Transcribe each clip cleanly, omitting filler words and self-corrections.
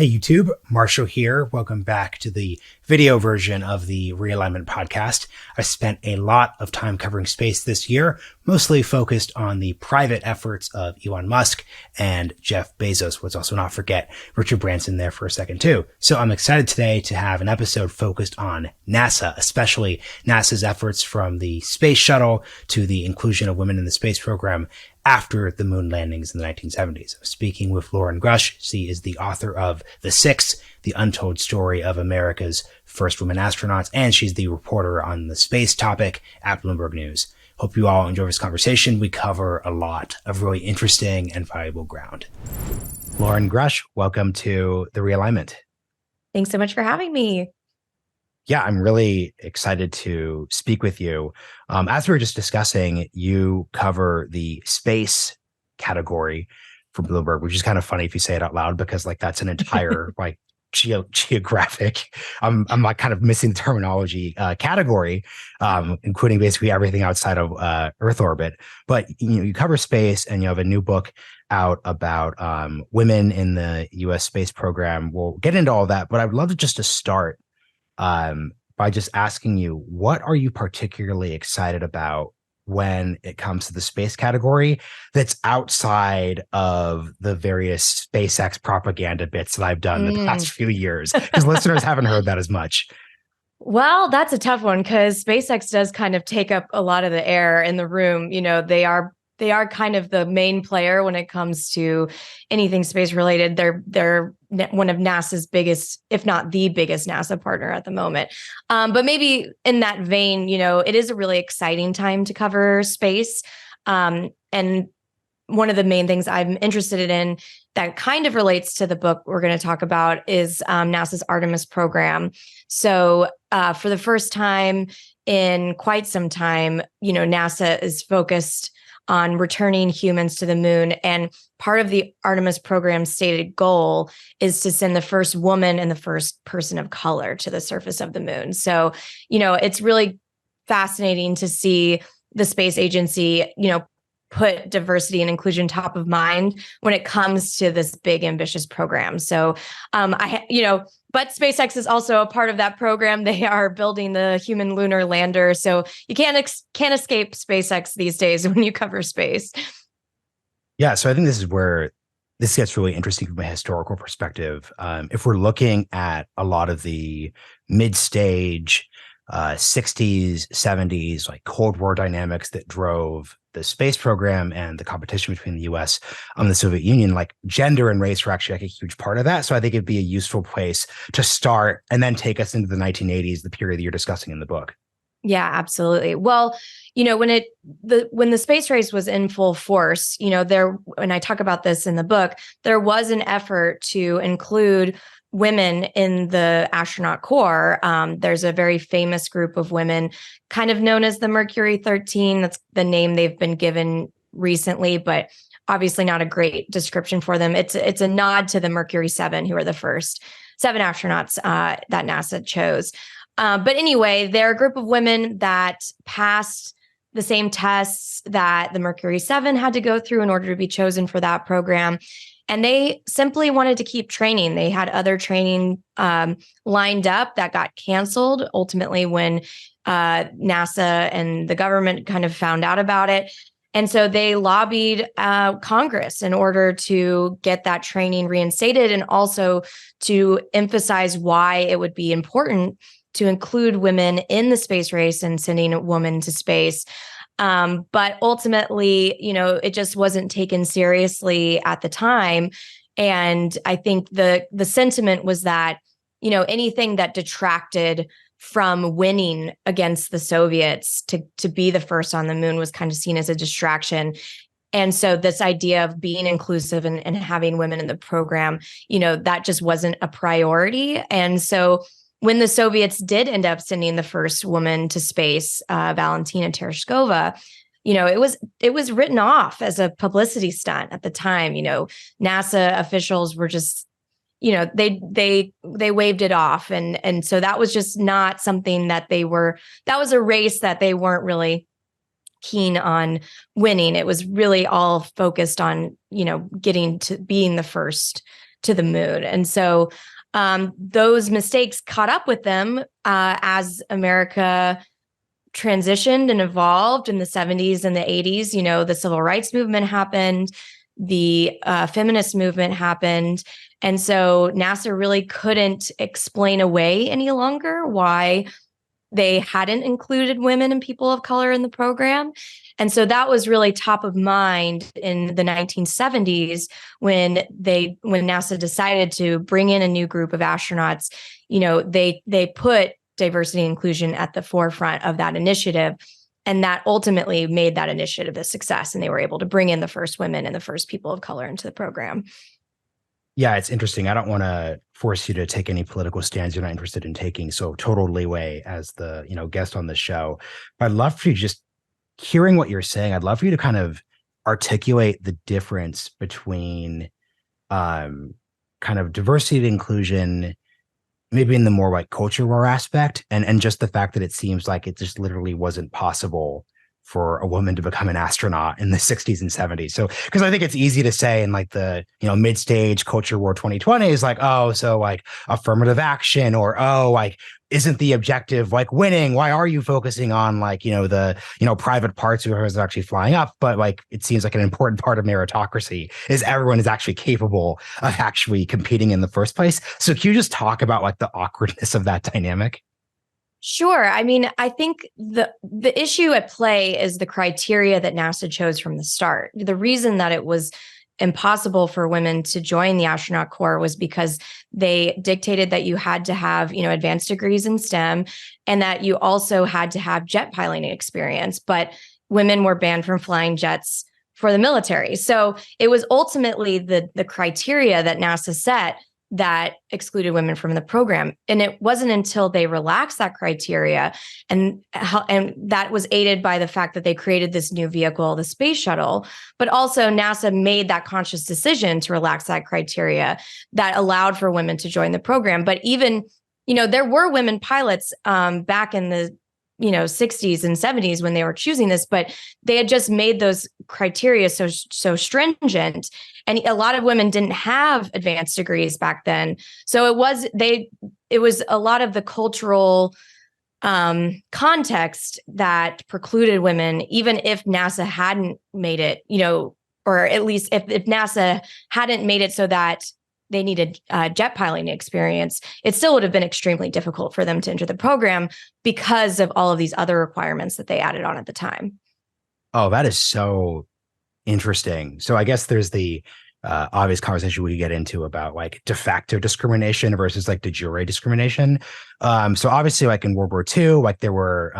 Hey YouTube, Marshall here. Welcome back to the video version of the Realignment podcast. I spent a lot of time covering space this year, mostly focused on the private efforts of Elon Musk and Jeff Bezos. Let's also not forget Richard Branson there for a second too. So I'm excited today to have an episode focused on NASA, especially NASA's efforts from the Space Shuttle to the inclusion of women in the space program after the moon landings in the 1970s. I'm speaking with Loren Grush. She is the author of The Six, the Untold Story of America's First Women Astronauts, and she's the reporter on the space topic at Bloomberg News. Hope you all enjoy this conversation. We cover a lot of really interesting and valuable ground. Loren Grush, welcome to the Realignment. Thanks so much for having me. Yeah, I'm really excited to speak with you. As we were just discussing, you cover the space category for Bloomberg, which is kind of funny if you say it out loud, because that's an entire geographic, I'm like kind of missing the terminology, category, including basically everything outside of Earth orbit. But you cover space, and you have a new book out about women in the U.S. space program. We'll get into all that, but I'd love to start by just asking you, what are you particularly excited about when it comes to the space category that's outside of the various SpaceX propaganda bits that I've done the past few years? Because listeners haven't heard that as much. Well, that's a tough one, because SpaceX does kind of take up a lot of the air in the room. They are kind of the main player when it comes to anything space related. They're one of NASA's biggest, if not the biggest NASA partner at the moment. But maybe in that vein, it is a really exciting time to cover space. And one of the main things I'm interested in that kind of relates to the book we're going to talk about is NASA's Artemis program. So for the first time in quite some time, NASA is focused on returning humans to the moon. And part of the Artemis program's stated goal is to send the first woman and the first person of color to the surface of the moon. So, it's really fascinating to see the space agency, put diversity and inclusion top of mind when it comes to this big, ambitious program. So, but SpaceX is also a part of that program. They are building the human lunar lander. So you can't escape SpaceX these days when you cover space. Yeah. So I think this is where this gets really interesting from a historical perspective. If we're looking at a lot of the mid-stage 60s, 70s, like Cold War dynamics that drove the space program and the competition between the US and the Soviet Union, like gender and race were actually a huge part of that. So I think it'd be a useful place to start and then take us into the 1980s, the period that you're discussing in the book. Yeah, absolutely. Well, when the space race was in full force, and I talk about this in the book, there was an effort to include women in the astronaut corps. There's a very famous group of women, kind of known as the Mercury 13. That's the name they've been given recently, but obviously not a great description for them. It's a nod to the Mercury 7, who are the first 7 astronauts that NASA chose. But anyway, they're a group of women that passed the same tests that the Mercury 7 had to go through in order to be chosen for that program. And they simply wanted to keep training. They had other training lined up that got canceled ultimately when NASA and the government kind of found out about it. And so they lobbied Congress in order to get that training reinstated, and also to emphasize why it would be important to include women in the space race and sending a woman to space. But ultimately, it just wasn't taken seriously at the time. And I think the sentiment was that, anything that detracted from winning against the Soviets to be the first on the moon was kind of seen as a distraction. And so this idea of being inclusive and having women in the program, that just wasn't a priority. And so when the Soviets did end up sending the first woman to space, Valentina Tereshkova, it was written off as a publicity stunt at the time. NASA officials were just, they waved it off, and so that was just not something that that was a race that they weren't really keen on winning. It was really all focused on, getting to being the first to the moon. And so those mistakes caught up with them as America transitioned and evolved in the 70s and the 80s. You know, the civil rights movement happened, the feminist movement happened. And so NASA really couldn't explain away any longer why they hadn't included women and people of color in the program. And so that was really top of mind in the 1970s when NASA decided to bring in a new group of astronauts. You know, they put diversity and inclusion at the forefront of that initiative. And that ultimately made that initiative a success. And they were able to bring in the first women and the first people of color into the program. Yeah, it's interesting. I don't want to force you to take any political stands you're not interested in taking. So total leeway as the, guest on the show. But I'd love for you, just hearing what you're saying, I'd love for you to kind of articulate the difference between kind of diversity and inclusion, maybe in the more like culture war aspect, and just the fact that it seems like it just literally wasn't possible for a woman to become an astronaut in the 60s and 70s. So, because I think it's easy to say in like the, mid-stage culture war 2020 is like, oh, so like affirmative action, or, oh, like, isn't the objective like winning? Why are you focusing on like, the, private parts of whoever's actually flying up? But like, it seems like an important part of meritocracy is everyone is actually capable of actually competing in the first place. So can you just talk about like the awkwardness of that dynamic? Sure. I mean, I think the issue at play is the criteria that NASA chose from the start. The reason that it was impossible for women to join the astronaut corps was because they dictated that you had to have, advanced degrees in STEM, and that you also had to have jet piloting experience. But women were banned from flying jets for the military. So it was ultimately the criteria that NASA set that excluded women from the program. And it wasn't until they relaxed that criteria, and that was aided by the fact that they created this new vehicle, the Space Shuttle, but also NASA made that conscious decision to relax that criteria that allowed for women to join the program. But even, there were women pilots back in the 60s and 70s when they were choosing this, but they had just made those criteria so stringent. And a lot of women didn't have advanced degrees back then. So it was a lot of the cultural context that precluded women, even if NASA hadn't made it, or at least if NASA hadn't made it so that they needed jet piloting experience, it still would have been extremely difficult for them to enter the program because of all of these other requirements that they added on at the time. Oh, that is so interesting. So I guess there's the obvious conversation we get into about like de facto discrimination versus like de jure discrimination. So obviously, like in World War II, like there were,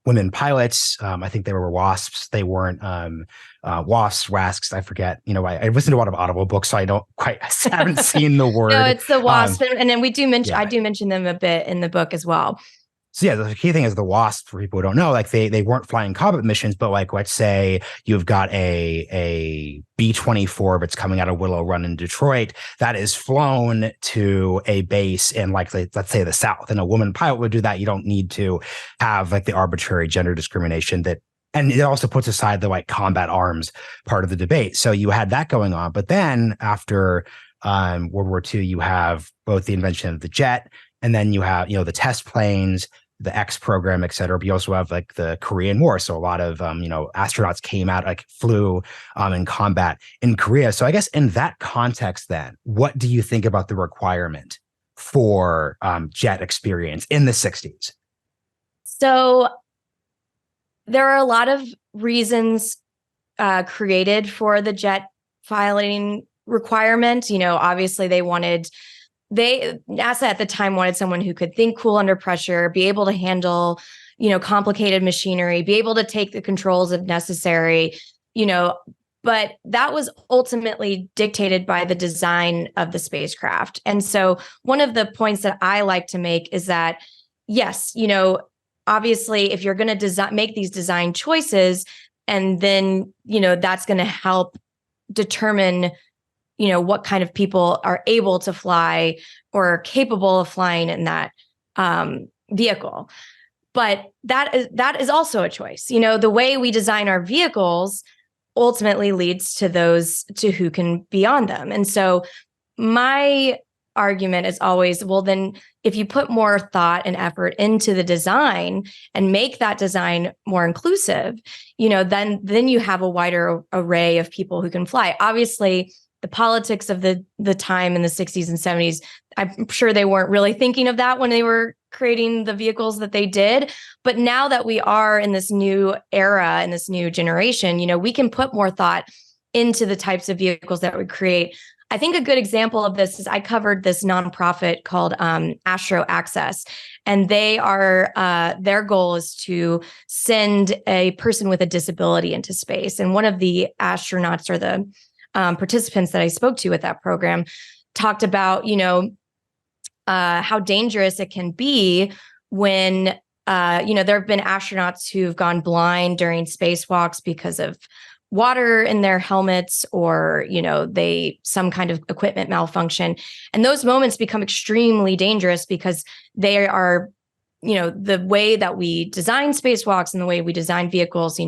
women pilots. I think they were WASPs. They weren't WASPs, WASCs. I forget. I listen to a lot of Audible books, so I haven't seen the word. No, it's the WASP. And then we do mention, yeah. I do mention them a bit in the book as well. So yeah, the key thing is the WASP, for people who don't know, like they weren't flying combat missions, but like, let's say you've got a B-24 that's coming out of Willow Run in Detroit that is flown to a base in like, let's say the South, and a woman pilot would do that. You don't need to have like the arbitrary gender discrimination that, and it also puts aside the like combat arms part of the debate. So you had that going on. But then after World War II, you have both the invention of the jet, and then you have, the test planes, the X program, et cetera. But you also have like the Korean War. So a lot of, astronauts came out, like flew in combat in Korea. So I guess in that context, then, what do you think about the requirement for jet experience in the 60s? So there are a lot of reasons created for the jet piloting requirement. Obviously NASA at the time wanted someone who could think cool under pressure, be able to handle, complicated machinery, be able to take the controls if necessary, but that was ultimately dictated by the design of the spacecraft. And so one of the points that I like to make is that, yes, obviously, if you're going to make these design choices, and then, that's going to help determine what kind of people are able to fly or are capable of flying in that vehicle. But that is also a choice. The way we design our vehicles ultimately leads to those to who can be on them. And so my argument is always, well, then if you put more thought and effort into the design and make that design more inclusive, then you have a wider array of people who can fly. Obviously, the politics of the time in the 60s and 70s, I'm sure they weren't really thinking of that when they were creating the vehicles that they did. But now that we are in this new era and this new generation, we can put more thought into the types of vehicles that we create. I think a good example of this is I covered this nonprofit called Astro Access, and they are their goal is to send a person with a disability into space. And one of the astronauts or the participants that I spoke to with that program talked about, how dangerous it can be when, there have been astronauts who've gone blind during spacewalks because of water in their helmets or, some kind of equipment malfunction. And those moments become extremely dangerous because they are, the way that we design spacewalks and the way we design vehicles,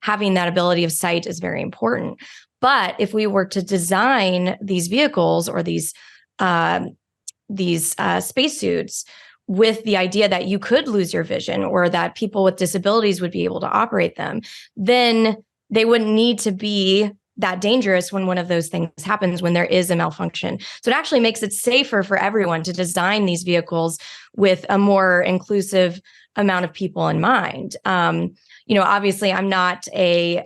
having that ability of sight is very important. But if we were to design these vehicles or these spacesuits with the idea that you could lose your vision or that people with disabilities would be able to operate them, then they wouldn't need to be that dangerous when one of those things happens, when there is a malfunction. So it actually makes it safer for everyone to design these vehicles with a more inclusive amount of people in mind. Obviously I'm not a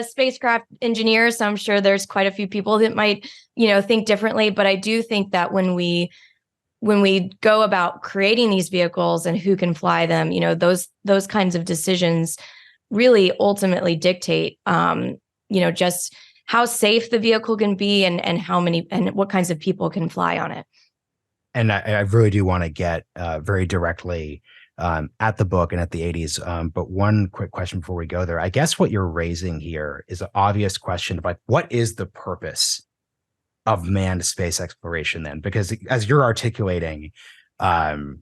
spacecraft engineer, so I'm sure there's quite a few people that might, think differently. But I do think that when we go about creating these vehicles and who can fly them, those kinds of decisions really ultimately dictate, just how safe the vehicle can be and how many and what kinds of people can fly on it. And I really do want to get very directly at the book and at the 80s. But one quick question before we go there. I guess what you're raising here is an obvious question of what is the purpose of manned space exploration then? Because as you're articulating, the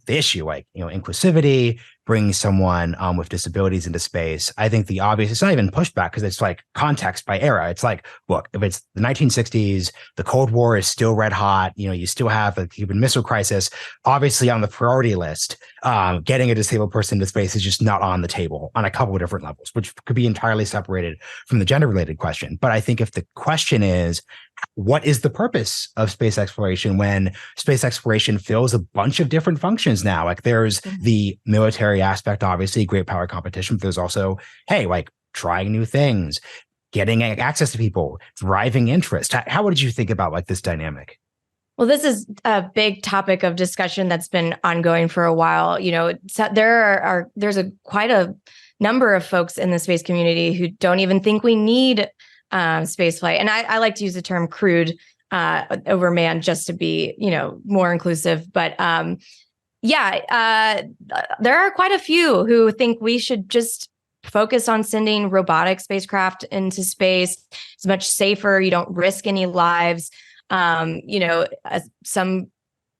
issue, inclusivity, bringing someone with disabilities into space, I think the obvious, it's not even pushback because it's context by era. It's look, if it's the 1960s, the Cold War is still red hot, you still have the Cuban Missile Crisis, obviously on the priority list, getting a disabled person into space is just not on the table on a couple of different levels, which could be entirely separated from the gender related question. But I think if the question is, what is the purpose of space exploration when space exploration fills a bunch of different functions now? There's the military aspect, obviously, great power competition, but there's also, trying new things, getting access to people, driving interest. How did you think about this dynamic? Well, this is a big topic of discussion that's been ongoing for a while. So there's quite a number of folks in the space community who don't even think we need space flight. And I like to use the term crewed over manned just to be, more inclusive. But there are quite a few who think we should just focus on sending robotic spacecraft into space. It's much safer. You don't risk any lives. Some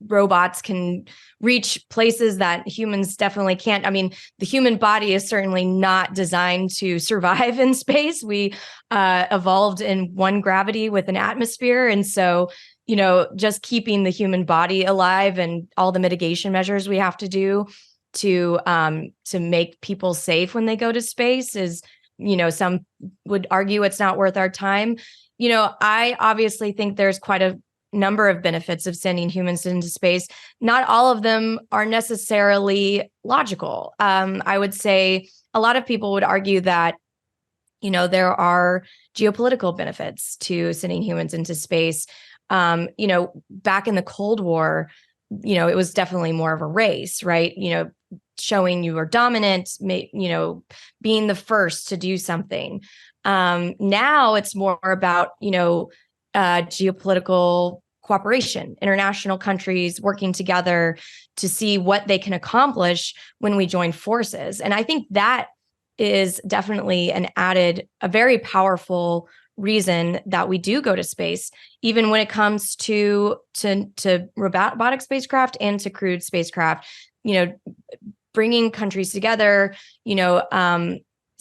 robots can reach places that humans definitely can't. I mean, the human body is certainly not designed to survive in space. We evolved in one gravity with an atmosphere. And so, just keeping the human body alive and all the mitigation measures we have to do to make people safe when they go to space is, some would argue it's not worth our time. I obviously think there's quite a number of benefits of sending humans into space. Not all of them are necessarily logical. I would say a lot of people would argue that, there are geopolitical benefits to sending humans into space. Back in the Cold War, it was definitely more of a race, right? Showing you were dominant, being the first to do something. Now it's more about, geopolitical cooperation, international countries working together to see what they can accomplish when we join forces. And I think that is definitely a very powerful reason that we do go to space, even when it comes to robotic spacecraft and to crewed spacecraft, bringing countries together,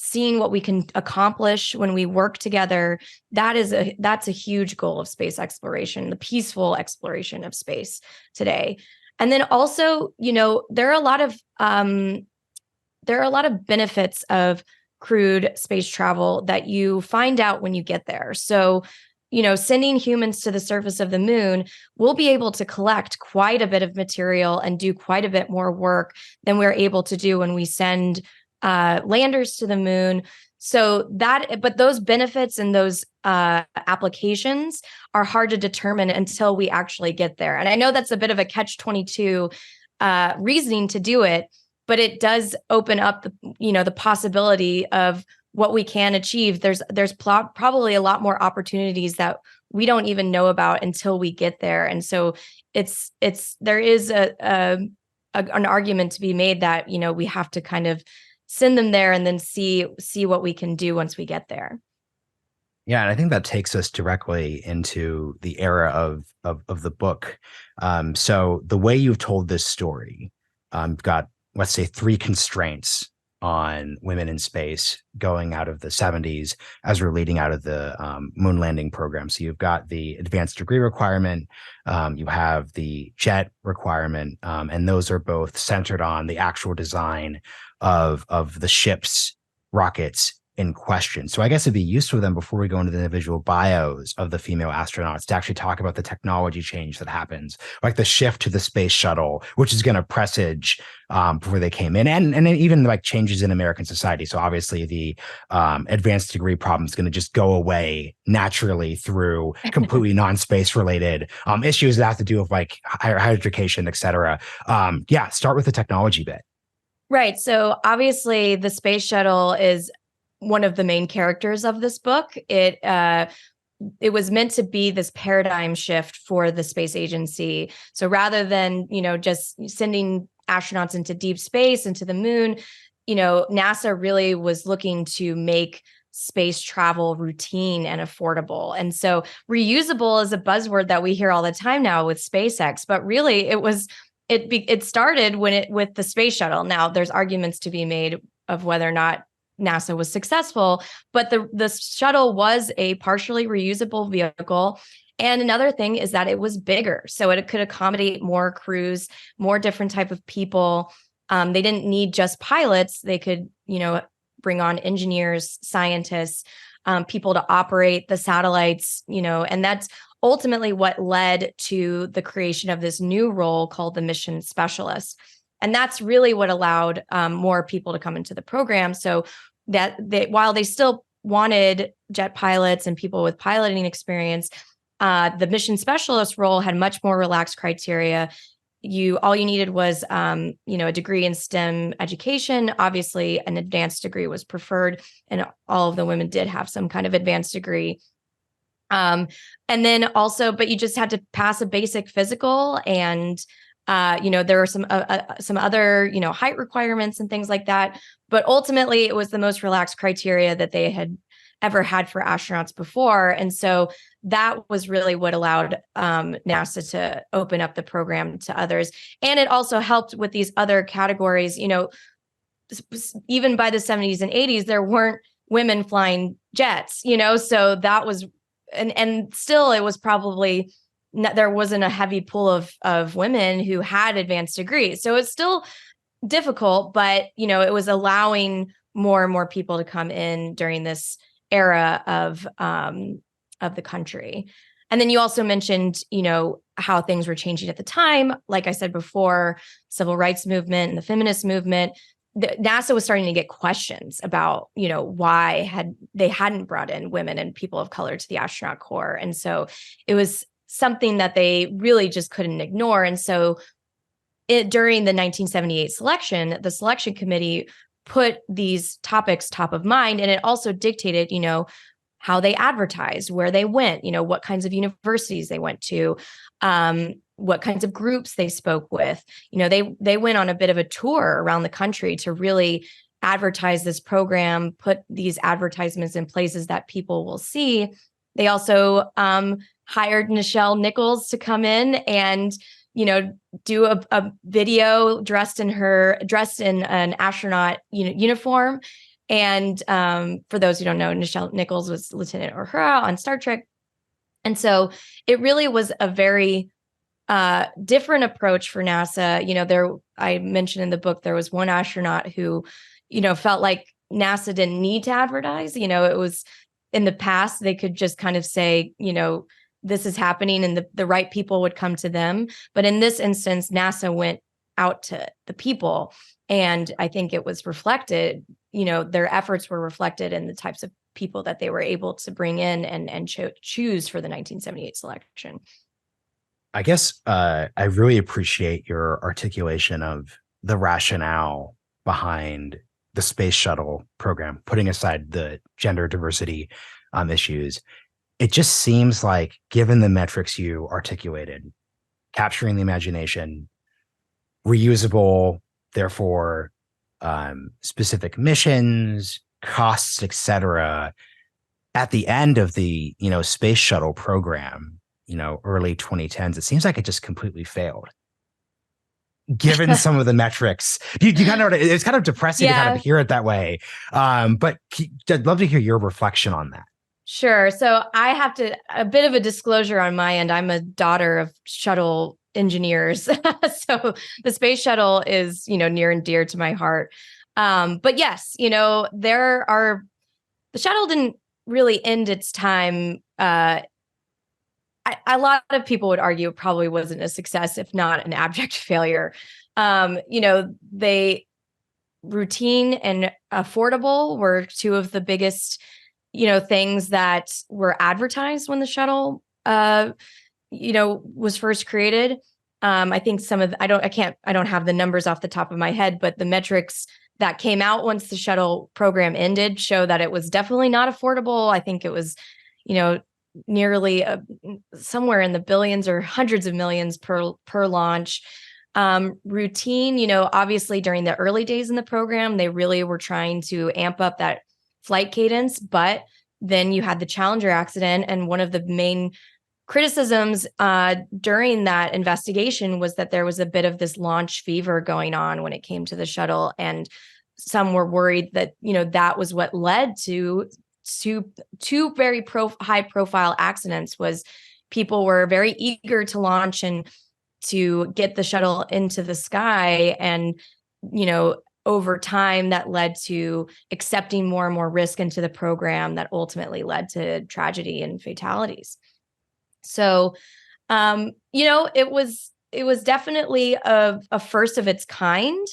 seeing what we can accomplish when we work together. That's a huge goal of space exploration, the peaceful exploration of space today. And then also, there are a lot of benefits of crewed space travel that you find out when you get there. So, sending humans to the surface of the moon, we'll be able to collect quite a bit of material and do quite a bit more work than we're able to do when we send landers to the moon. But those benefits and those applications are hard to determine until we actually get there. And I know that's a bit of a catch-22 reasoning to do it, but it does open up the possibility of what we can achieve. There's probably a lot more opportunities that we don't even know about until we get there. And so there is an argument to be made that, we have to kind of send them there and then see what we can do once we get there. Yeah, and I think that takes us directly into the era of the book. So the way you've told this story, you've got, let's say, 3 constraints on women in space going out of the 70s as we're leading out of the moon landing program. So you've got the advanced degree requirement, you have the jet requirement, and those are both centered on the actual design of the ship's rockets in question. So I guess it'd be useful then, before we go into the individual bios of the female astronauts, to actually talk about the technology change that happens, like the shift to the Space Shuttle, which is going to presage before they came in, and even like changes in American society. So obviously the advanced degree problem is going to just go away naturally through completely non-space related issues that have to do with like higher education, et cetera. Start with the technology bit. Right. So obviously the Space Shuttle is one of the main characters of this book. It was meant to be this paradigm shift for the space agency. So rather than, just sending astronauts into deep space, into the moon, NASA really was looking to make space travel routine and affordable. And so reusable is a buzzword that we hear all the time now with SpaceX, but really it started with the Space Shuttle. Now there's arguments to be made of whether or not NASA was successful, but the shuttle was a partially reusable vehicle. And another thing is that it was bigger, so it could accommodate more crews, more different type of people. They didn't need just pilots; they could, bring on engineers, scientists, people to operate the satellites, and that's ultimately what led to the creation of this new role called the mission specialist. And that's really what allowed more people to come into the program. So that while they still wanted jet pilots and people with piloting experience, the mission specialist role had much more relaxed criteria. All you needed was, a degree in STEM education. Obviously, an advanced degree was preferred, and all of the women did have some kind of advanced degree. And then also, but you just had to pass a basic physical, and there were some other, height requirements and things like that. But ultimately, it was the most relaxed criteria that they had ever had for astronauts before. And so that was really what allowed NASA to open up the program to others. And it also helped with these other categories. Even by the 70s and 80s, there weren't women flying jets, so that was, and still it was probably, there wasn't a heavy pool of women who had advanced degrees. So it's still difficult, but, it was allowing more and more people to come in during this era of the country. And then you also mentioned, how things were changing at the time. Like I said before, civil rights movement and the feminist movement, NASA was starting to get questions about, why they hadn't brought in women and people of color to the astronaut corps. And so it was something that they really just couldn't ignore. And so during the 1978 selection, the selection committee put these topics top of mind, and it also dictated, how they advertised, where they went, what kinds of universities they went to, what kinds of groups they spoke with. They went on a bit of a tour around the country to really advertise this program, put these advertisements in places that people will see. They also hired Nichelle Nichols to come in and, do a video dressed in an astronaut uniform, And for those who don't know, Nichelle Nichols was Lieutenant Uhura on Star Trek. And so it really was a very different approach for NASA. I mentioned in the book, there was one astronaut who, felt like NASA didn't need to advertise. It was in the past, they could just kind of say, this is happening and the right people would come to them. But in this instance, NASA went out to the people. And I think it was reflected, their efforts were reflected in the types of people that they were able to bring in and choose for the 1978 selection. I guess I really appreciate your articulation of the rationale behind the Space Shuttle program, putting aside the gender diversity issues. It just seems like, given the metrics you articulated, capturing the imagination, reusable, therefore specific missions, costs, etc. At the end of the Space Shuttle program, early 2010s, it seems like it just completely failed. Given some of the metrics, you kind of, it's kind of depressing to kind of hear it that way. But I'd love to hear your reflection on that. Sure. So I have a bit of a disclosure on my end. I'm a daughter of shuttle engineers. So the Space Shuttle is, near and dear to my heart. But yes, the shuttle didn't really end its time. A lot of people would argue it probably wasn't a success, if not an abject failure. They routine and affordable were two of the biggest, things that were advertised when the shuttle, was first created. I think I don't have the numbers off the top of my head, but the metrics that came out once the shuttle program ended show that it was definitely not affordable. I think it was, nearly somewhere in the billions or hundreds of millions per launch. Routine, obviously during the early days in the program, they really were trying to amp up that flight cadence, but then you had the Challenger accident. And one of the main criticisms during that investigation was that there was a bit of this launch fever going on when it came to the shuttle. And some were worried that, that was what led to two very high profile accidents. Was people were very eager to launch and to get the shuttle into the sky. And, over time that led to accepting more and more risk into the program that ultimately led to tragedy and fatalities. So, it was definitely a first of its kind.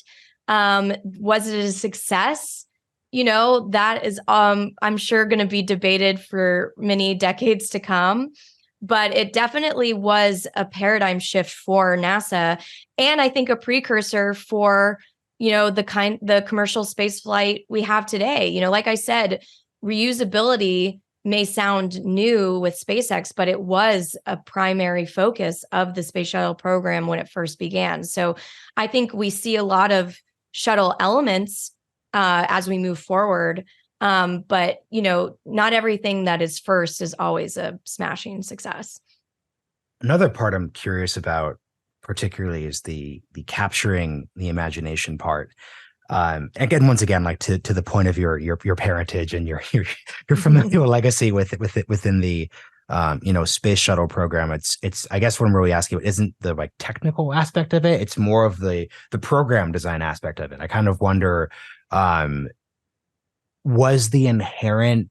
Was it a success? That is, I'm sure, going to be debated for many decades to come. But it definitely was a paradigm shift for NASA, and I think a precursor for the commercial space flight we have today. Like I said, reusability may sound new with SpaceX, but it was a primary focus of the Space Shuttle program when it first began. So I think we see a lot of shuttle elements as we move forward. But, not everything that is first is always a smashing success. Another part I'm curious about particularly is the capturing the imagination part. Again, once again, like to the point of your parentage and your familial legacy within the Space Shuttle program. It's I guess what I'm really asking isn't the like technical aspect of it. It's more of the program design aspect of it. I kind of wonder, was the inherent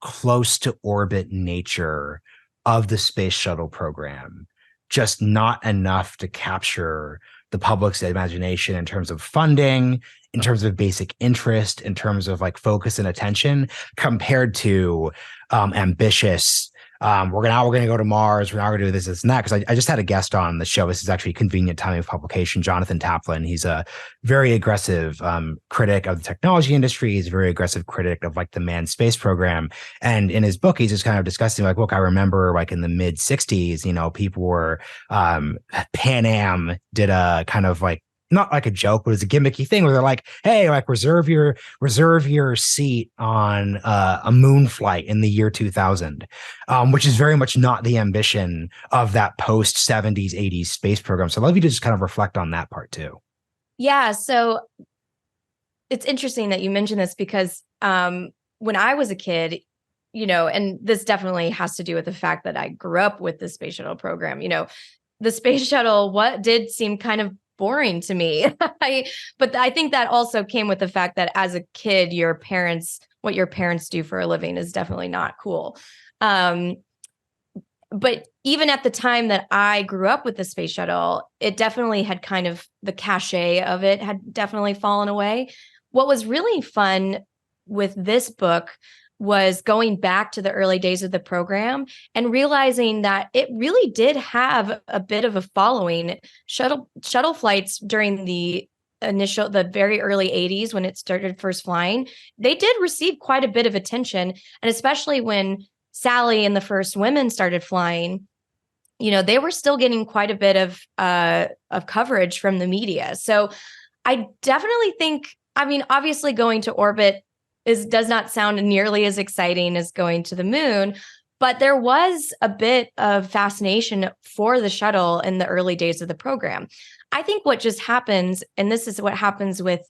close to orbit nature of the Space Shuttle program just not enough to capture the public's imagination in terms of funding, in terms of basic interest, in terms of like focus and attention, compared to ambitious, we're going to go to Mars, we're now going to do this and that. Because I just had a guest on the show. This is actually convenient timing of publication, Jonathan Taplin. He's a very aggressive critic of the technology industry. He's a very aggressive critic of like the manned space program. And in his book, he's just kind of discussing like, look, I remember like in the mid 60s, people were Pan Am did a kind of like, not like a joke, but it's a gimmicky thing where they're like, hey, like reserve your seat on a moon flight in the year 2000, which is very much not the ambition of that post 70s, 80s space program. So I'd love you to just kind of reflect on that part too. Yeah. So it's interesting that you mentioned this because when I was a kid, and this definitely has to do with the fact that I grew up with the Space Shuttle program. The Space Shuttle, what did seem kind of boring to me. But I think that also came with the fact that as a kid, what your parents do for a living is definitely not cool. But even at the time that I grew up with the Space Shuttle, it definitely had kind of the cachet of it had definitely fallen away. What was really fun with this book was going back to the early days of the program and realizing that it really did have a bit of a following. Shuttle flights during the very early 80s when it started first flying, they did receive quite a bit of attention. And especially when Sally and the first women started flying, they were still getting quite a bit of coverage from the media. So I definitely think, obviously going to orbit does not sound nearly as exciting as going to the moon, but there was a bit of fascination for the shuttle in the early days of the program. I think what just happens, and this is what happens with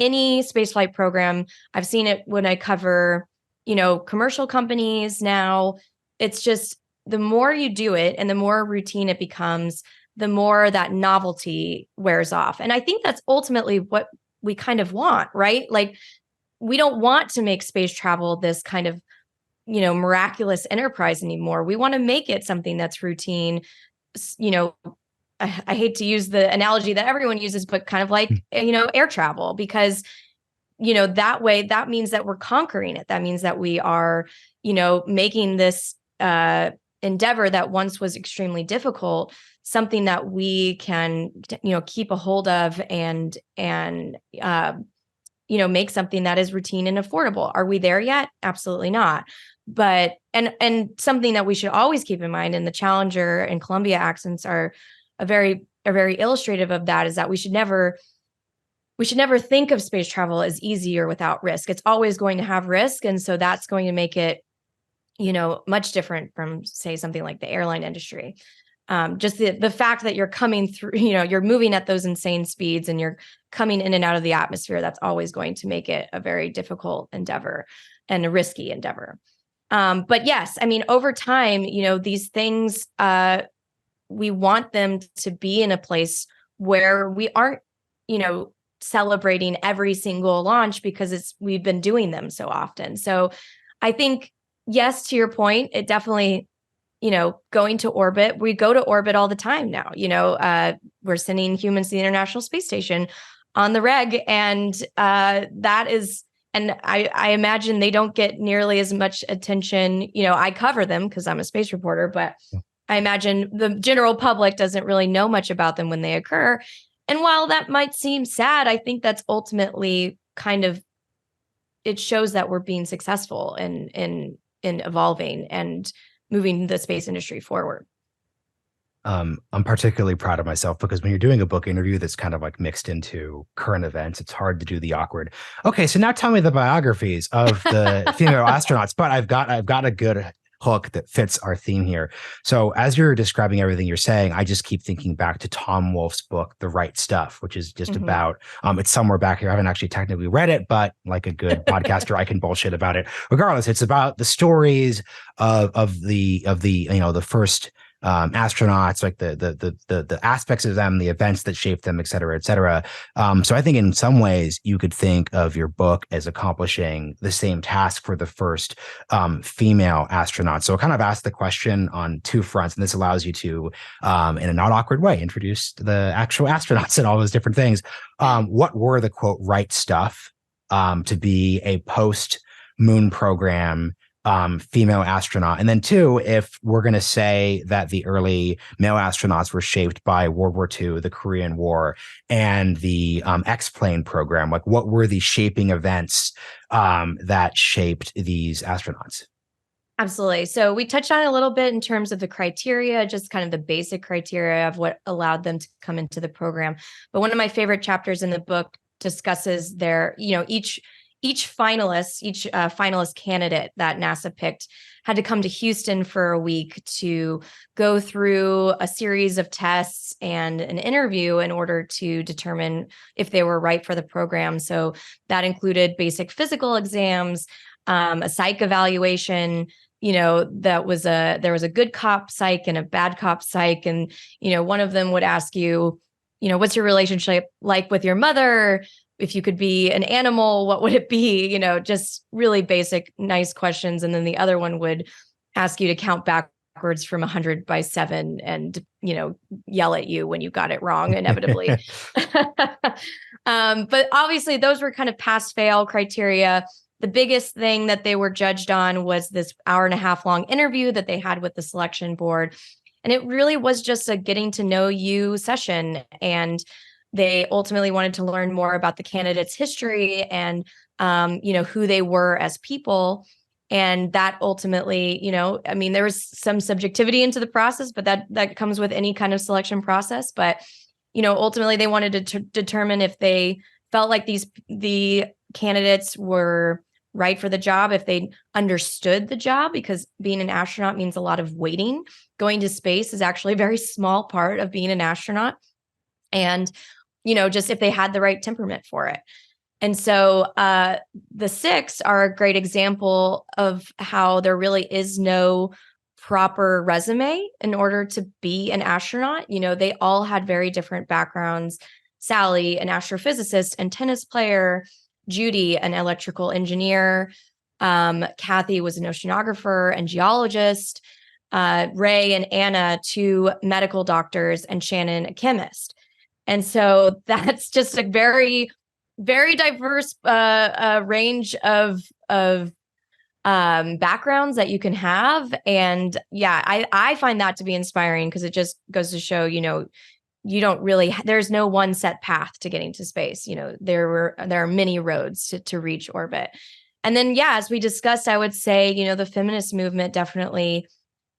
any spaceflight program, I've seen it when I cover, commercial companies now, it's just the more you do it and the more routine it becomes, the more that novelty wears off. And I think that's ultimately what we kind of want, right? Like, we don't want to make space travel this kind of, miraculous enterprise anymore. We want to make it something that's routine. I hate to use the analogy that everyone uses, but kind of like, air travel, because, that way, that means that we're conquering it. That means that we are, making this endeavor that once was extremely difficult, something that we can, keep a hold of and make something that is routine and affordable. Are we there yet? Absolutely not. But, and something that we should always keep in mind, and the Challenger and Columbia accidents are very illustrative of that, is that we should never think of space travel as easy or without risk. It's always going to have risk. And so that's going to make it, much different from, say, something like the airline industry. Just the fact that you're coming through, you're moving at those insane speeds and you're coming in and out of the atmosphere, that's always going to make it a very difficult endeavor and a risky endeavor. But yes, over time, these things, we want them to be in a place where we aren't, celebrating every single launch because we've been doing them so often. So I think, yes, to your point, it definitely, going to orbit, we go to orbit all the time now. We're sending humans to the International Space Station on the reg, and that is, and I imagine they don't get nearly as much attention. I cover them because I'm a space reporter, but I imagine the general public doesn't really know much about them when they occur. And while that might seem sad, I think that's ultimately kind of, it shows that we're being successful in evolving and moving the space industry forward. I'm particularly proud of myself because when you're doing a book interview that's kind of like mixed into current events, it's hard to do the awkward. Okay, so now tell me the biographies of the female astronauts, but I've got a good hook that fits our theme here. So as you're describing everything you're saying, I just keep thinking back to Tom Wolfe's book, The Right Stuff, which is just about, it's somewhere back here. I haven't actually technically read it, but like a good podcaster, I can bullshit about it. Regardless, it's about the stories of the first astronauts, like the aspects of them, the events that shaped them, et cetera, et cetera. So I think in some ways you could think of your book as accomplishing the same task for the first female astronaut. So I kind of asked the question on two fronts, and this allows you to, in a not awkward way, introduce the actual astronauts and all those different things. What were the quote right stuff to be a post moon program female astronaut? And then two, if we're going to say that the early male astronauts were shaped by World War II, the Korean War, and the X-plane program, like what were the shaping events that shaped these astronauts? Absolutely. So we touched on it a little bit in terms of the criteria, just kind of the basic criteria of what allowed them to come into the program. But one of my favorite chapters in the book discusses their, each finalist candidate that NASA picked had to come to Houston for a week to go through a series of tests and an interview in order to determine if they were right for the program. So that included basic physical exams, a psych evaluation. There was a good cop psych and a bad cop psych. And, one of them would ask you, what's your relationship like with your mother? If you could be an animal, what would it be? Just really basic, nice questions. And then the other one would ask you to count backwards from 100 by 7 and, yell at you when you got it wrong, inevitably. But obviously those were kind of pass fail criteria. The biggest thing that they were judged on was this 1.5 hour long interview that they had with the selection board. And it really was just a getting to know you session. And they ultimately wanted to learn more about the candidate's history and, who they were as people. And that ultimately, there was some subjectivity into the process, but that comes with any kind of selection process. But, ultimately they wanted to determine if they felt like the candidates were right for the job, if they understood the job, because being an astronaut means a lot of waiting. Going to space is actually a very small part of being an astronaut. And, just if they had the right temperament for it. And so the 6 are a great example of how there really is no proper resume in order to be an astronaut. They all had very different backgrounds. Sally, an astrophysicist and tennis player. Judy, an electrical engineer. Kathy was an oceanographer and geologist. Ray and Anna, 2 medical doctors, and Shannon, a chemist. And so that's just a very, very diverse range of backgrounds that you can have. And yeah, I find that to be inspiring, because it just goes to show, you don't really, there's no one set path to getting to space. There are many roads to reach orbit. And then, yeah, as we discussed, I would say, the feminist movement definitely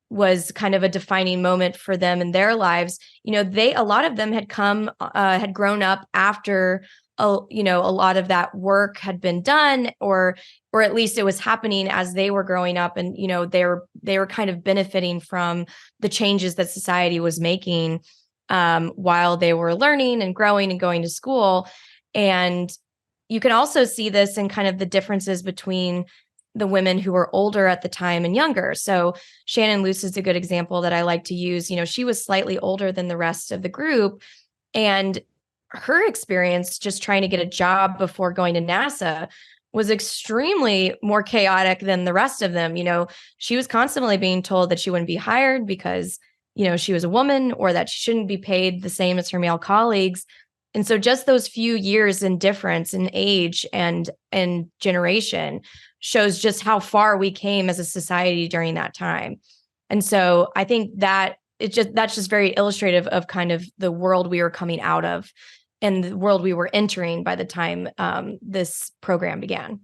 was kind of a defining moment for them in their lives. A lot of them had grown up after, a lot of that work had been done, or at least it was happening as they were growing up. And, they were kind of benefiting from the changes that society was making while they were learning and growing and going to school. And you can also see this in kind of the differences between the women who were older at the time and younger. So Shannon Luce is a good example that I like to use. She was slightly older than the rest of the group, and her experience just trying to get a job before going to NASA was extremely more chaotic than the rest of them. She was constantly being told that she wouldn't be hired because, she was a woman, or that she shouldn't be paid the same as her male colleagues. And so just those few years in difference in age and generation shows just how far we came as a society during that time. And so I think that that's just very illustrative of kind of the world we were coming out of and the world we were entering by the time this program began.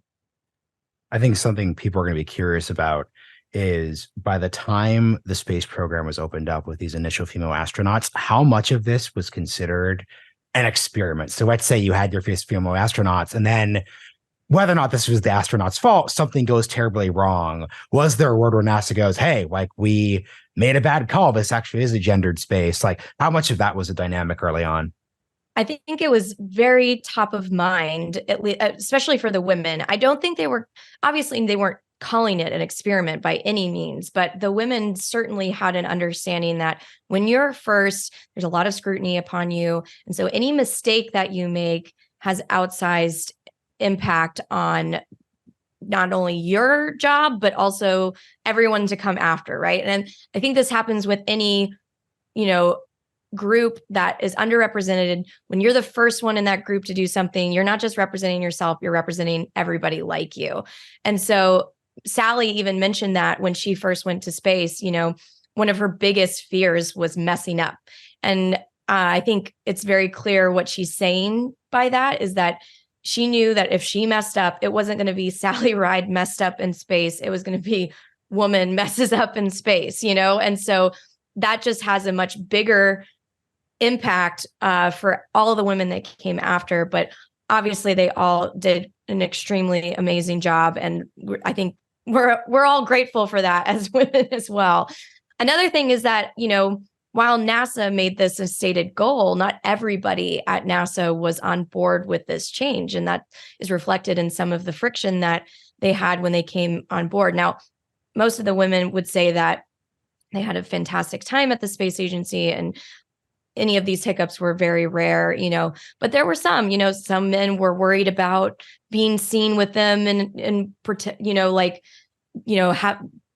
I think something people are going to be curious about is, by the time the space program was opened up with these initial female astronauts, how much of this was considered an experiment? So let's say you had your first female astronauts, and then whether or not this was the astronauts' fault, something goes terribly wrong. Was there a word where NASA goes, hey, we made a bad call, this actually is a gendered space? How much of that was a dynamic early on? I think it was very top of mind, especially for the women. I don't think they weren't calling it an experiment by any means, but the women certainly had an understanding that when you're first, there's a lot of scrutiny upon you. And so any mistake that you make has outsized impact on not only your job, but also everyone to come after, right? And I think this happens with any, group that is underrepresented. When you're the first one in that group to do something, you're not just representing yourself, you're representing everybody like you. And so Sally even mentioned that when she first went to space, one of her biggest fears was messing up. And I think it's very clear what she's saying by that is that she knew that if she messed up, it wasn't going to be Sally Ride messed up in space. It was going to be woman messes up in space, And so that just has a much bigger impact for all the women that came after. But obviously they all did an extremely amazing job, and I think we're all grateful for that as women as well. Another thing is that, while NASA made this a stated goal, not everybody at NASA was on board with this change, and that is reflected in some of the friction that they had when they came on board. Now, most of the women would say that they had a fantastic time at the space agency, and any of these hiccups were very rare, but there were some men were worried about being seen with them and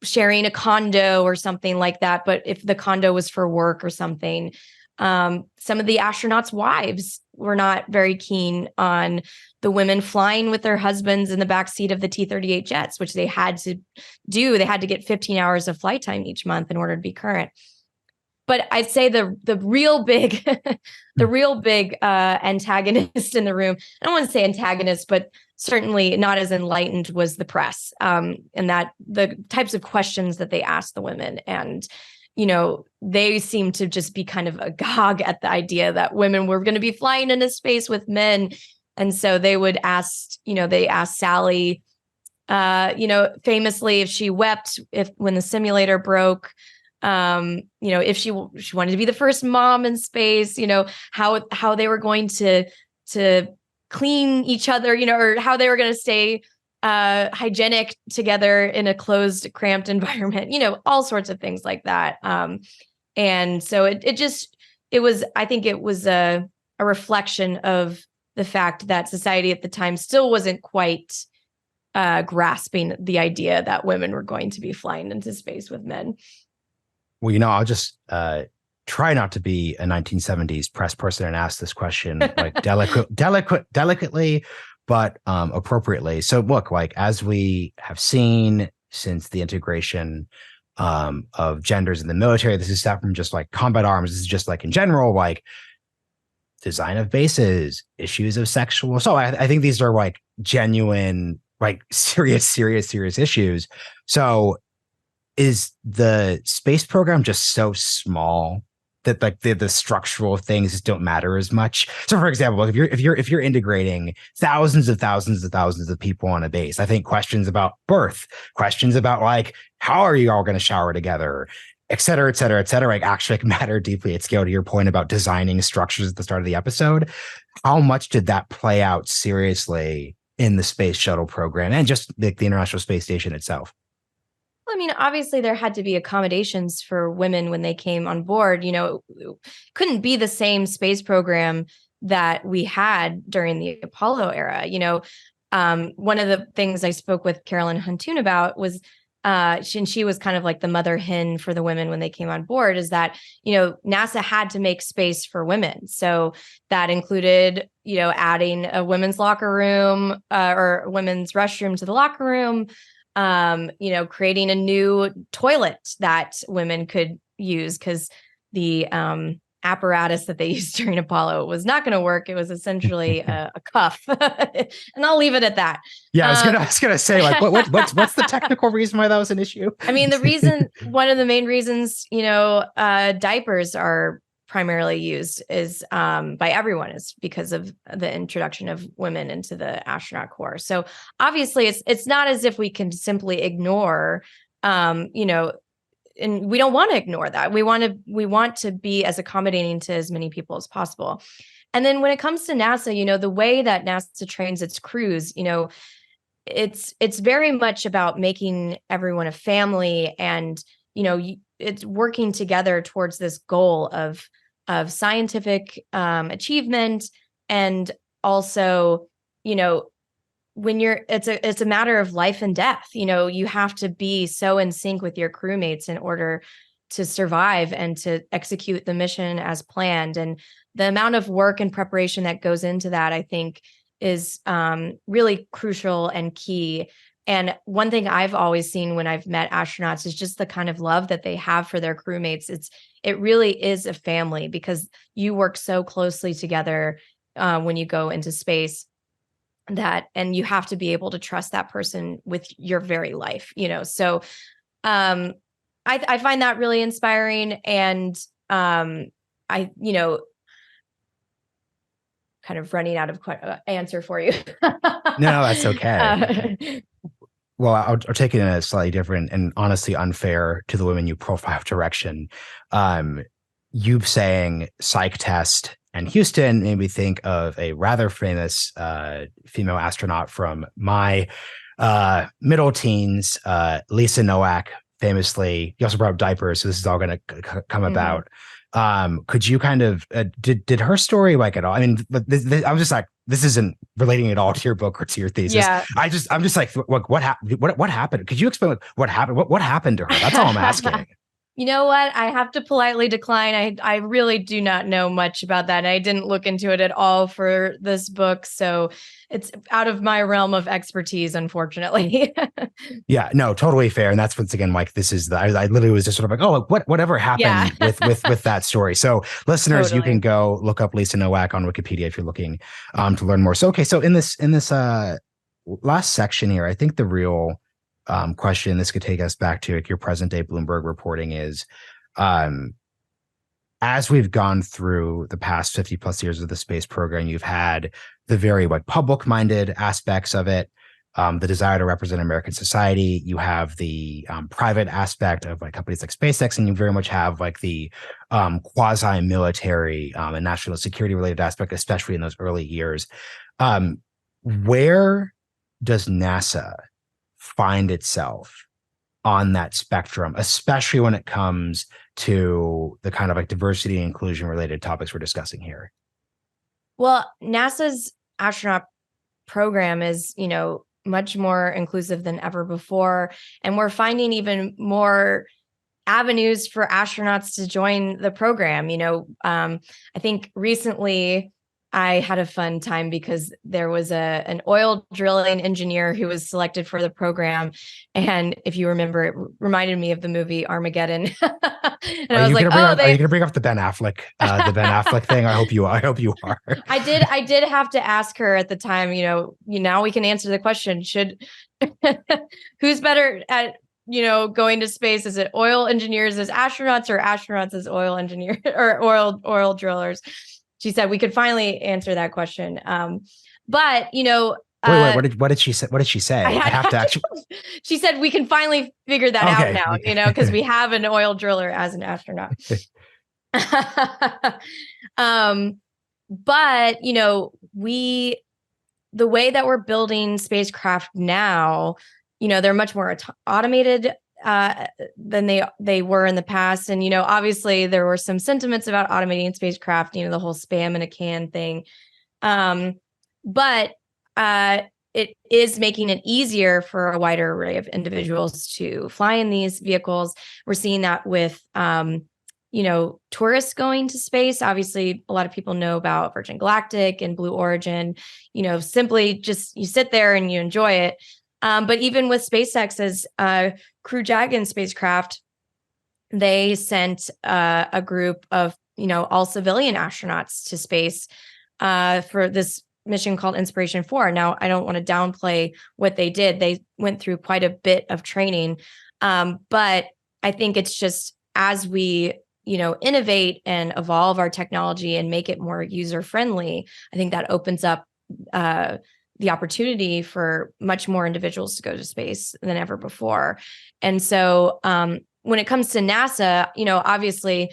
sharing a condo or something like that. But if the condo was for work or something, some of the astronauts' wives were not very keen on the women flying with their husbands in the backseat of the T-38 jets, which they had to do. They had to get 15 hours of flight time each month in order to be current. But I'd say the real big antagonist in the room, I don't want to say antagonist, but certainly not as enlightened, was the press, and that the types of questions that they asked the women. And, they seemed to just be kind of agog at the idea that women were going to be flying into space with men. And so they would ask, they asked Sally, famously, if she wept when the simulator broke. If she wanted to be the first mom in space, how they were going to clean each other, or how they were going to stay hygienic together in a closed, cramped environment, all sorts of things like that. And so I think it was a reflection of the fact that society at the time still wasn't quite grasping the idea that women were going to be flying into space with men. Well, I'll just try not to be a 1970s press person and ask this question like delicately, but appropriately. So look, like, as we have seen since the integration of genders in the military, this is stuff from just like combat arms. This is just like in general, like design of bases, issues of sexual. So I think these are like genuine, like serious issues. So is the space program just so small that like the structural things don't matter as much? So, for example, if you're integrating thousands of people on a base, I think questions about birth, questions about like how are you all going to shower together, et cetera, like actually matter deeply at scale. To your point about designing structures at the start of the episode, how much did that play out seriously in the Space Shuttle program and just like the International Space Station itself? I mean, obviously there had to be accommodations for women when they came on board. It couldn't be the same space program that we had during the Apollo era. One of the things I spoke with Carolyn Huntoon about was, she was kind of like the mother hen for the women when they came on board, is that, NASA had to make space for women. So that included, adding a women's locker room or women's restroom to the locker room, creating a new toilet that women could use, because the apparatus that they used during Apollo was not going to work. It was essentially a cuff, and I'll leave it at that. Yeah, I was gonna say, like, what's the technical reason why that was an issue? I mean, one of the main reasons, diapers are primarily used is by everyone is because of the introduction of women into the astronaut corps. So obviously it's not as if we can simply ignore, and we don't want to ignore that. We want to be as accommodating to as many people as possible. And then when it comes to NASA, the way that NASA trains its crews, it's very much about making everyone a family, and it's working together towards this goal of scientific achievement. And also, when it's a matter of life and death. You have to be so in sync with your crewmates in order to survive and to execute the mission as planned. And the amount of work and preparation that goes into that, I think, is really crucial and key. And one thing I've always seen when I've met astronauts is just the kind of love that they have for their crewmates. It really is a family, because you work so closely together when you go into space, and you have to be able to trust that person with your very life, So I find that really inspiring. And kind of running out of answer for you. No, that's okay. Well, I'll take it in a slightly different and honestly unfair to the women you profile direction. You saying psych test and Houston made me think of a rather famous female astronaut from my middle teens, Lisa Nowak, famously. You also brought up diapers, so this is all going to come about. Could you kind of did her story like at all? I mean, I was just like, this isn't relating at all to your book or to your thesis. Yeah. I'm just like, what happened? What happened? Could you explain what happened? What happened to her? That's all I'm asking. You know what? I have to politely decline. I really do not know much about that. And I didn't look into it at all for this book. So it's out of my realm of expertise, unfortunately. Yeah, no, totally fair. And that's once again, like, this is I literally was just sort of like, oh, whatever happened with that story. So listeners, you can go look up Lisa Nowak on Wikipedia if you're looking to learn more. So, okay. So in this last section here, I think the real question, this could take us back to like your present day Bloomberg reporting, is as we've gone through the past 50 plus years of the space program, you've had the very like public minded aspects of it, the desire to represent American society. You have the private aspect of like companies like SpaceX, and you very much have like the quasi military and national security related aspect, especially in those early years. Where does NASA find itself on that spectrum, especially when it comes to the kind of like diversity and inclusion related topics we're discussing here? Well, NASA's astronaut program is, much more inclusive than ever before. And we're finding even more avenues for astronauts to join the program. I think recently I had a fun time because there was an oil drilling engineer who was selected for the program. And if you remember, it reminded me of the movie Armageddon. And I was like, are you going to bring up the Ben Affleck thing? I hope you are. I did have to ask her at the time, now we can answer the question, who's better at, going to space? Is it oil engineers as astronauts or astronauts as oil engineers or oil drillers? She said we could finally answer that question. But wait, what did she say? What did she say? I have to actually. She said we can finally figure that out now, because we have an oil driller as an astronaut. But the way that we're building spacecraft now, they're much more automated than they were in the past. And, obviously there were some sentiments about automating spacecraft, the whole spam in a can thing. But it is making it easier for a wider array of individuals to fly in these vehicles. We're seeing that with, tourists going to space. Obviously, a lot of people know about Virgin Galactic and Blue Origin, simply just you sit there and you enjoy it. But even with SpaceX's Crew Dragon spacecraft, they sent a group of, all civilian astronauts to space for this mission called Inspiration 4. Now, I don't want to downplay what they did. They went through quite a bit of training. But I think it's just as we, innovate and evolve our technology and make it more user-friendly, I think that opens up the opportunity for much more individuals to go to space than ever before. And so when it comes to NASA, obviously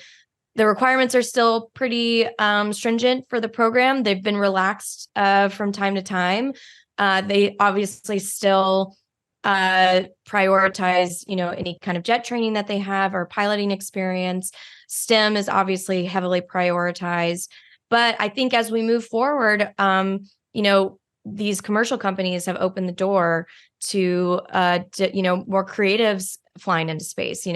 the requirements are still pretty stringent for the program. They've been relaxed from time to time. They obviously still prioritize, any kind of jet training that they have or piloting experience. STEM is obviously heavily prioritized. But I think as we move forward, these commercial companies have opened the door to more creatives flying into space,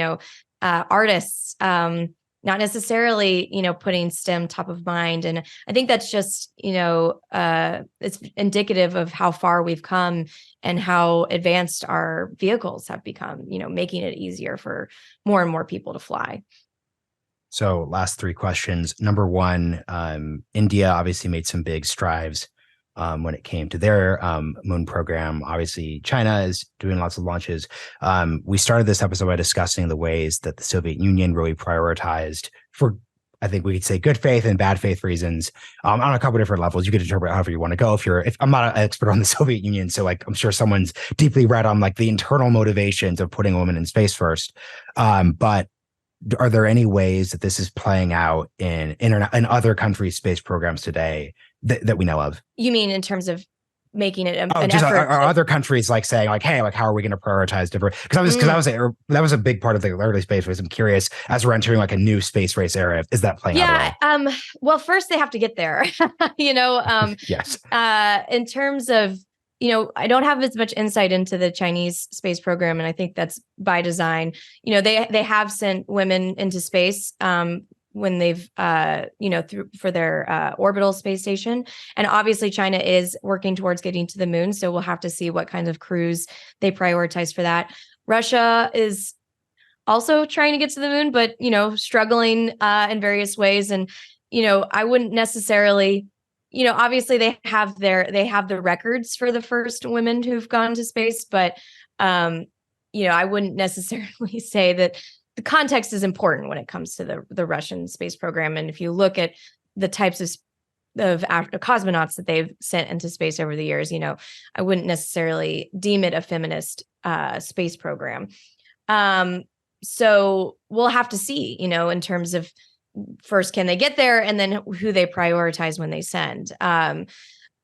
artists, not necessarily, putting STEM top of mind. And I think that's just, it's indicative of how far we've come and how advanced our vehicles have become, making it easier for more and more people to fly. So last three questions. Number one, India obviously made some big strides when it came to their moon program. Obviously, China is doing lots of launches. We started this episode by discussing the ways that the Soviet Union really prioritized, for I think we could say good faith and bad faith reasons on a couple of different levels. You could interpret however you want to go. If I'm not an expert on the Soviet Union, so like I'm sure someone's deeply read on like the internal motivations of putting women in space first. But are there any ways that this is playing out in other countries' space programs today that we know of? You mean in terms of making it an just effort? Are other countries like saying like, hey, like how are we going to prioritize different? Because that was a big part of the early space race. I'm curious, as we're entering like a new space race era, is that playing out at all? Well, first they have to get there. Yes. In terms of, I don't have as much insight into the Chinese space program, and I think that's by design. They have sent women into space when they've, for their orbital space station. And obviously China is working towards getting to the moon. So we'll have to see what kind of crews they prioritize for that. Russia is also trying to get to the moon, but, struggling in various ways. And, I wouldn't necessarily, obviously they have the records for the first women who've gone to space, but, I wouldn't necessarily say that the context is important when it comes to the Russian space program. And if you look at the types of cosmonauts that they've sent into space over the years, I wouldn't necessarily deem it a feminist space program. So we'll have to see, in terms of first, can they get there? And then who they prioritize when they send.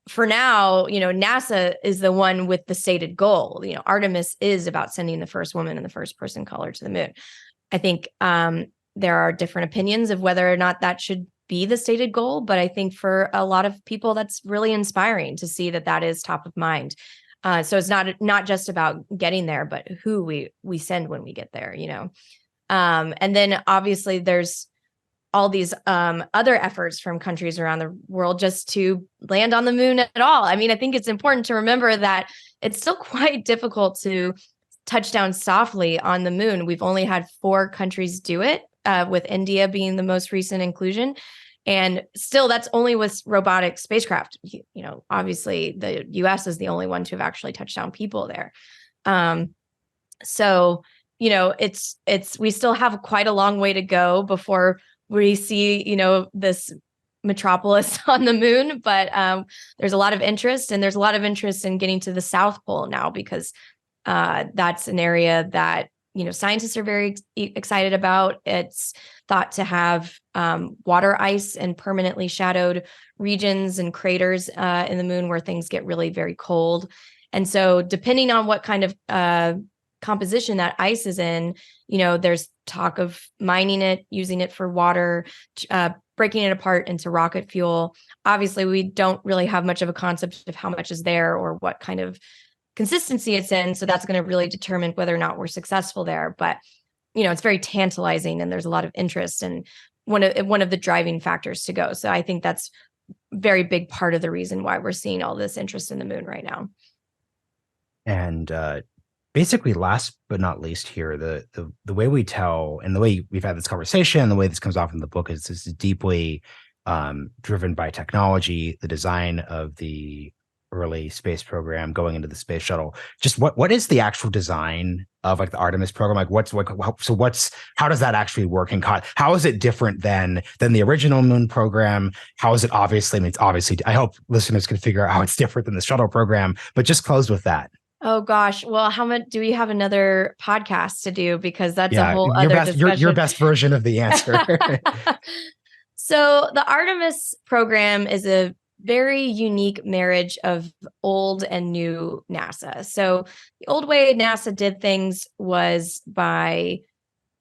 For now, NASA is the one with the stated goal. Artemis is about sending the first woman and the first person caller to the moon. I think there are different opinions of whether or not that should be the stated goal, but I think for a lot of people, that's really inspiring to see that is top of mind. So it's not just about getting there, but who we send when we get there, and then obviously there's all these other efforts from countries around the world just to land on the moon at all. I mean, I think it's important to remember that it's still quite difficult to touch down softly on the moon. We've only had 4 countries do it, with India being the most recent inclusion. And still, that's only with robotic spacecraft. Obviously, the US is the only one to have actually touched down people there. So, it's we still have quite a long way to go before we see, this metropolis on the moon. But there's a lot of interest, and there's a lot of interest in getting to the South Pole now, because that's an area that, scientists are very excited about. It's thought to have water ice and permanently shadowed regions and craters in the moon where things get really very cold. And so depending on what kind of composition that ice is in, there's talk of mining it, using it for water, breaking it apart into rocket fuel. Obviously, we don't really have much of a concept of how much is there or what kind of consistency it's in. So that's going to really determine whether or not we're successful there. But, it's very tantalizing, and there's a lot of interest, and one of the driving factors to go. So I think that's a very big part of the reason why we're seeing all this interest in the moon right now. And basically, last but not least here, the way we tell, and the way we've had this conversation, the way this comes off in the book is this is deeply driven by technology, the design of the early space program going into the space shuttle. Just what is the actual design of like the Artemis program? Like how does that actually work in how is it different than the original moon program? How is it obviously, I hope listeners can figure out how it's different than the shuttle program, but just close with that. Oh gosh. Well, how much do we have another podcast to do? Because that's a whole other discussion. Your best version of the answer. So the Artemis program is a very unique marriage of old and new NASA. So the old way NASA did things was by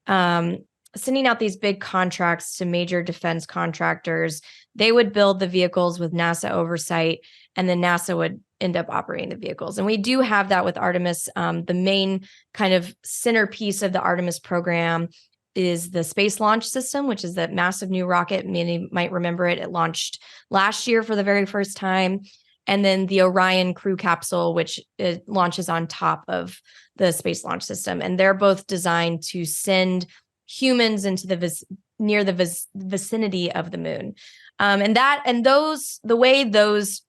sending out these big contracts to major defense contractors. They would build the vehicles with NASA oversight, and then NASA would end up operating the vehicles. And we do have that with Artemis. The main kind of centerpiece of the Artemis program is the Space Launch System, which is that massive new rocket. Many might remember it. It launched last year for the very first time. And then the Orion crew capsule, which it launches on top of the Space Launch System. And they're both designed to send humans into the vicinity of the moon. The way those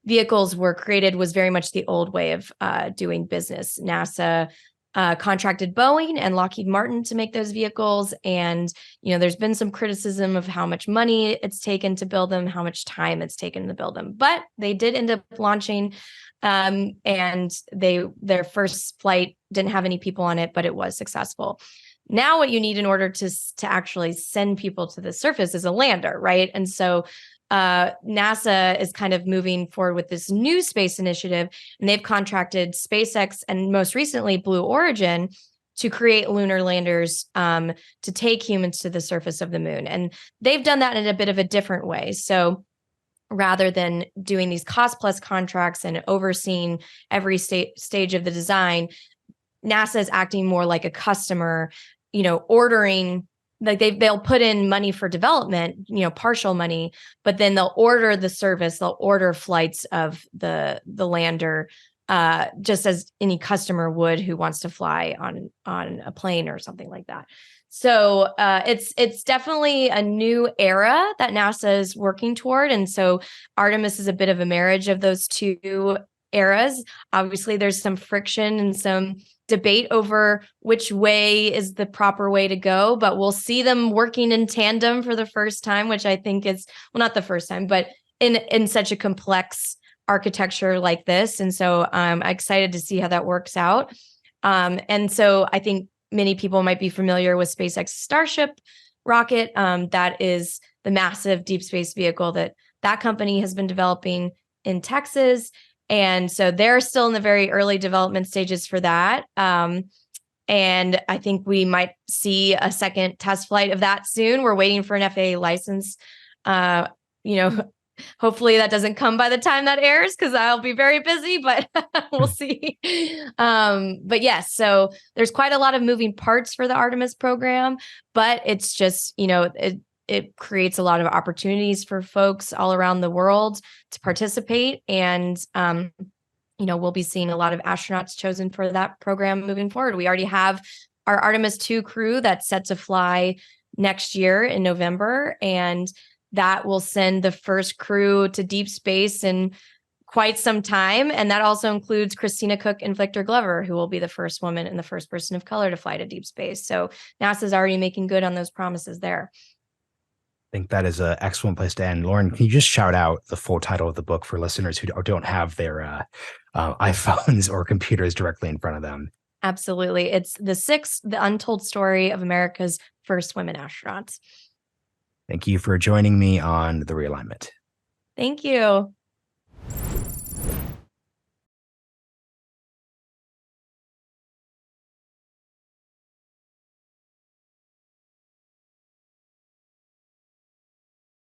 vehicles were created was very much the old way of doing business. NASA contracted Boeing and Lockheed Martin to make those vehicles. And, there's been some criticism of how much money it's taken to build them, how much time it's taken to build them. But they did end up launching, and their first flight didn't have any people on it, but it was successful. Now what you need in order to actually send people to the surface is a lander, right? And so NASA is kind of moving forward with this new space initiative, and they've contracted SpaceX and most recently Blue Origin to create lunar landers to take humans to the surface of the moon. And they've done that in a bit of a different way. So rather than doing these cost plus contracts and overseeing every stage of the design, NASA is acting more like a customer, ordering, like they'll put in money for development, partial money, but then they'll order the service, they'll order flights of the lander, just as any customer would who wants to fly on a plane or something like that. So it's definitely a new era that NASA is working toward. And so Artemis is a bit of a marriage of those two eras. Obviously, there's some friction and some debate over which way is the proper way to go, but we'll see them working in tandem for the first time, which I think is, well, not the first time, but in such a complex architecture like this. And so I'm excited to see how that works out. And so I think many people might be familiar with SpaceX Starship rocket. That is the massive deep space vehicle that company has been developing in Texas. And so they're still in the very early development stages for that. And I think we might see a second test flight of that soon. We're waiting for an FAA license. Hopefully that doesn't come by the time that airs, because I'll be very busy, but we'll see. But yes, so there's quite a lot of moving parts for the Artemis program, but it's just, it creates a lot of opportunities for folks all around the world to participate. And, we'll be seeing a lot of astronauts chosen for that program moving forward. We already have our Artemis 2 crew that's set to fly next year in November, and that will send the first crew to deep space in quite some time. And that also includes Christina Cook and Victor Glover, who will be the first woman and the first person of color to fly to deep space. So NASA's already making good on those promises there. I think that is an excellent place to end. Loren, can you just shout out the full title of the book for listeners who don't have their iPhones or computers directly in front of them? Absolutely. It's The Untold Story of America's First Women Astronauts. Thank you for joining me on The Realignment. Thank you.